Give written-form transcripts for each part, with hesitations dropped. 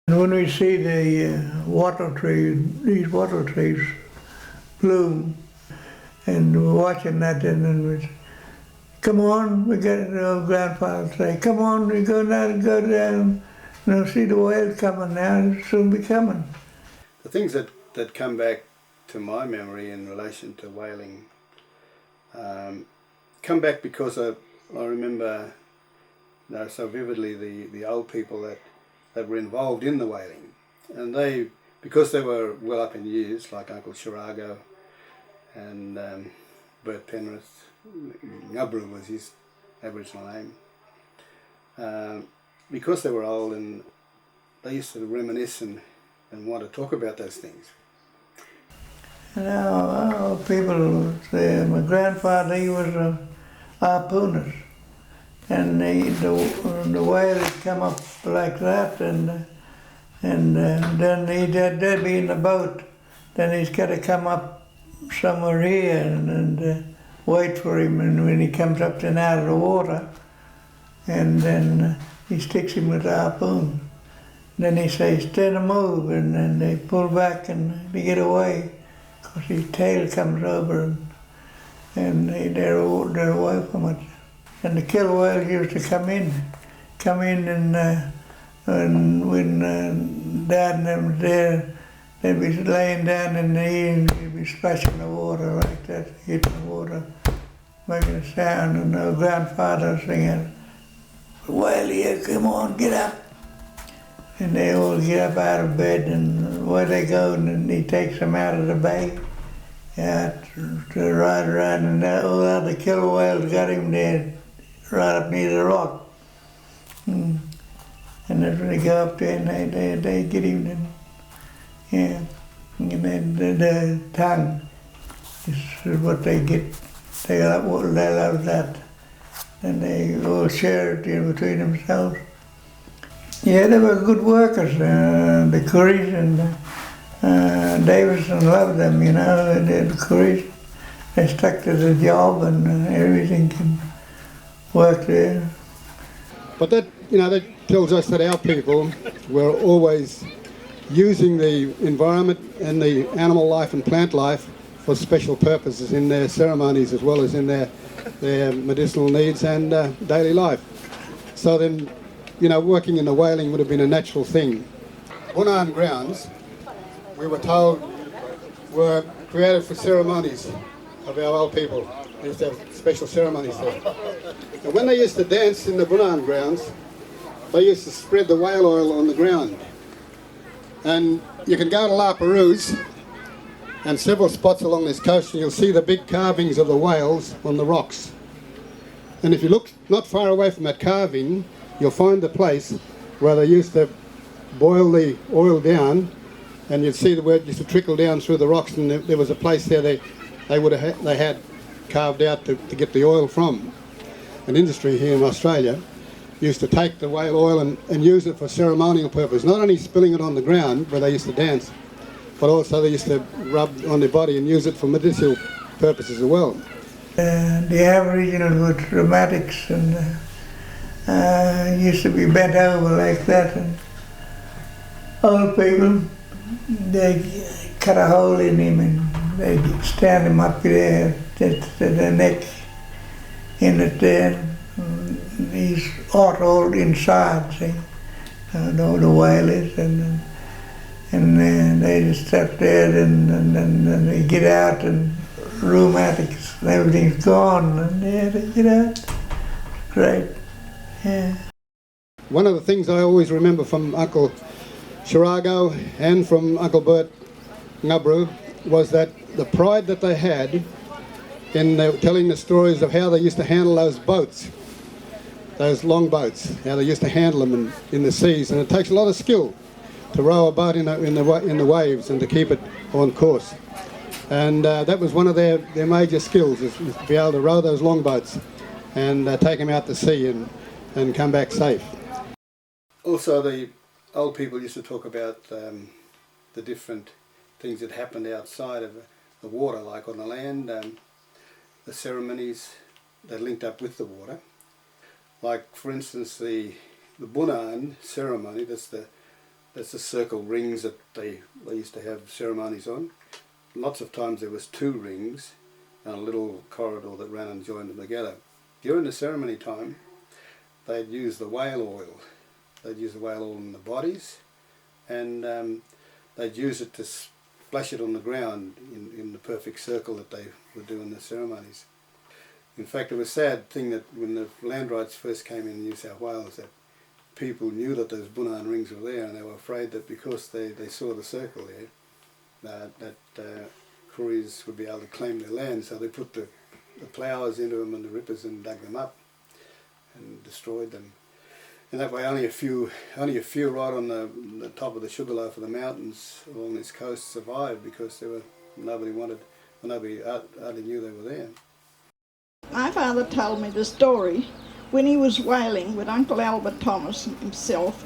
And when we see the wattle trees, these wattle trees bloom, and we're watching that, and then we come on, we get it, old grandfather say, come on, we go down, see the whales coming now, it'll soon be coming. The things that come back to my memory in relation to whaling come back because I remember so vividly the old people that were involved in the whaling, and because they were well up in years, like Uncle Shirago and Bert Penrith, Gubboo was his Aboriginal name, because they were old, and they used to reminisce and want to talk about those things. Now, people say, my grandfather, he was a harpooner, and the whale had come up like that, and then they'd be in the boat, then he's got to come up somewhere here and wait for him, and when he comes up and out of the water, and then he sticks him with a harpoon. Then he says, stand a move, and then they pull back and they get away, because his tail comes over, and they're away from it. And the killer whales used to come in, and when Dad and them was there, they'd be laying down in the evening, they'd be splashing the water like that, hitting the water, making a sound, and our grandfather singing, whale here, come on, get up. And they all get up out of bed, and where they go, and he takes them out of the bay, to ride around, and all the other killer whales got him there, right up near the rock. And then when they go up there, and they get him, and then the tongue is what they get. They love that, and they all share it between themselves. Yeah, they were good workers, the Cruze and Davison loved them, the Cruze. They stuck to the job, and everything can work there. But that tells us that our people were always using the environment and the animal life and plant life for special purposes in their ceremonies as well as in their medicinal needs and daily life. So then, working in the whaling would have been a natural thing. Bunaan grounds, we were told, were created for ceremonies of our old people. They used to have special ceremonies there. And when they used to dance in the Bunaan grounds, they used to spread the whale oil on the ground. And you can go to La Perouse and several spots along this coast, and you'll see the big carvings of the whales on the rocks. And if you look not far away from that carving, you'll find the place where they used to boil the oil down, and you'd see the where it used to trickle down through the rocks, and there was a place there they had carved out to get the oil from. An industry here in Australia used to take the whale oil and use it for ceremonial purpose, not only spilling it on the ground where they used to dance, but also they used to rub on their body and use it for medicinal purposes as well. The Aboriginal were dramatics, and used to be bent over like that, and old people, they cut a hole in him and they stand him up there, the neck in it there. He's all inside, see, the whale is, and they just step there, and they get out, and rheumatics and everything's gone, and they get out. Great, yeah. One of the things I always remember from Uncle Shirago and from Uncle Bert Gubboo was that the pride that they had in telling the stories of how they used to handle those boats, those long boats, how they used to handle them in the seas, and it takes a lot of skill to row a boat in the waves and to keep it on course. And that was one of their major skills, is to be able to row those long boats and take them out to sea and come back safe. Also, the old people used to talk about the different things that happened outside of the water, like on the land, the ceremonies that linked up with the water. Like, for instance, the Bunaan ceremony, that's the That's the circle rings that they used to have ceremonies on. Lots of times there was 2 rings and a little corridor that ran and joined them together. During the ceremony time, they'd use the whale oil. They'd use the whale oil in the bodies, and they'd use it to splash it on the ground in the perfect circle that they would do in the ceremonies. In fact, it was a sad thing that when the land rights first came in New South Wales, that people knew that those Bunaan rings were there, and they were afraid that because they saw the circle there, that Cruze would be able to claim their land. So they put the ploughs into them and the rippers and dug them up and destroyed them. And that way only a few right on the top of the Sugarloaf of the mountains along this coast survived, because nobody hardly knew they were there. My father told me the story when he was whaling with Uncle Albert Thomas himself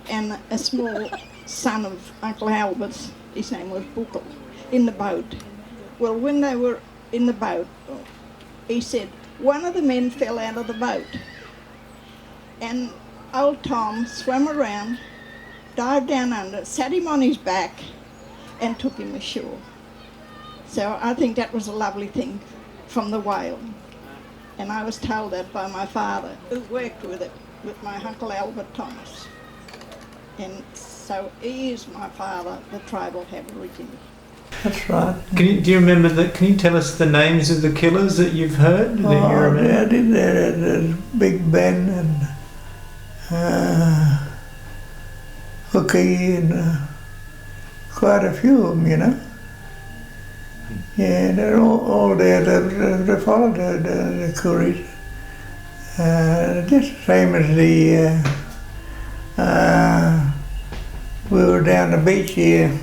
and a small son of Uncle Albert's, his name was Buckle, in the boat. Well, when they were in the boat, he said, one of the men fell out of the boat, and old Tom swam around, dived down under, sat him on his back and took him ashore. So I think that was a lovely thing from the whale. And I was told that by my father, who worked with it, with my Uncle Albert Thomas. And so he is my father, the tribal Aborigine. That's right. Do you remember that? Can you tell us the names of the killers that you've heard? That you remember? I did. There's Big Ben and Hookie and quite a few of them, you know. Yeah, they're all there. They followed the Cruze. Just the same as we were down the beach here.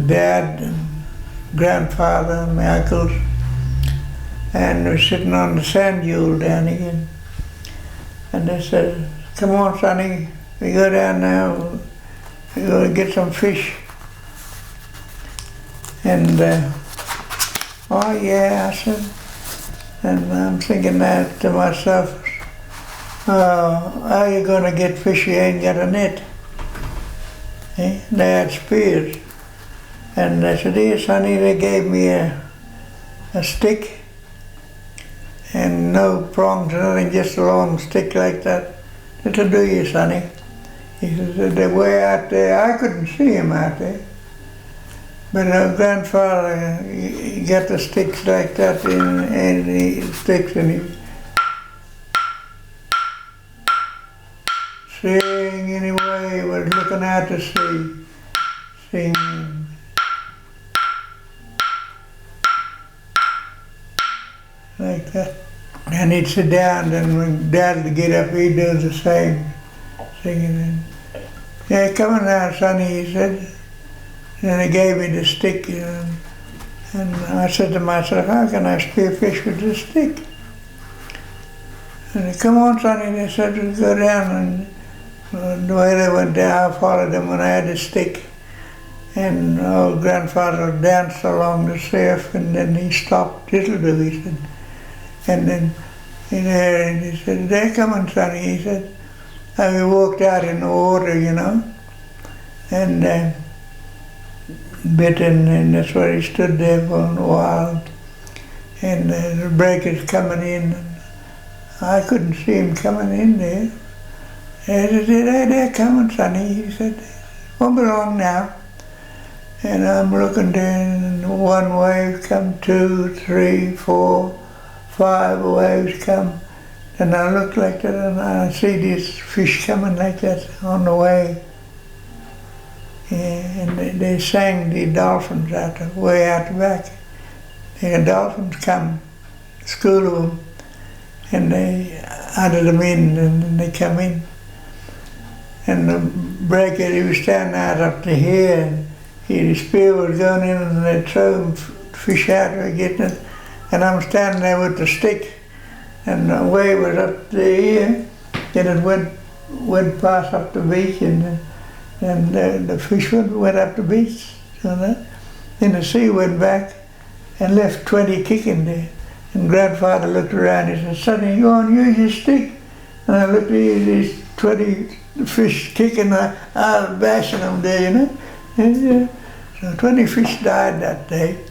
Dad and grandfather and my uncles, and we're sitting on the sand dune down here. And they said, come on, Sonny, we go down now, we go to get some fish. And, oh yeah, I said, and I'm thinking that to myself, how are you going to get fish, you ain't got a net? Eh? They had spears. And I said, here, Sonny, they gave me a stick and no prongs or nothing, just a long stick like that. It'll do you, Sonny. He said, they're way out there. I couldn't see him out there. But our grandfather, he got the sticks like that, and he sticks, and he sing anyway. He was looking out to sea, singing. Like that. And he'd sit down, and when Dad would get up, he'd do the same, singing. Yeah, come on now, Sonny, he said. And then he gave me the stick, and I said to myself, how can I spear fish with this stick? And they, come on, Sonny, they said, we'll go down. And the way they went down, I followed them when I had the stick. And old grandfather danced along the surf, and then he stopped, this'll do, he said. And then in there, and he said, they're coming, Sonny, he said. And we walked out in the water, you know, and bitten, and that's where he stood there for a while. And the breakers coming in, and I couldn't see him coming in there. And he said, hey, they're coming, Sonny, he said, won't be long now. And I'm looking there, and one wave come, 2, 3, 4, 5 waves come. And I look like that, and I see these fish coming like that on the way. Yeah, and they sang the dolphins way out the back. The dolphins come, a school of them, and they hunted them in, and then they come in. And the breaker, he was standing out up to here, and his spear was going in, and they throw fish out, we're getting it. And I'm standing there with the stick, and the wave was up to here, then it went past up the beach, and the fish went up the beach, you know. Then the sea went back and left 20 kicking there. And grandfather looked around, he said, Sonny, go on, use your stick. And I looked at these 20 the fish kicking, bashing them there, you know. And, so 20 fish died that day.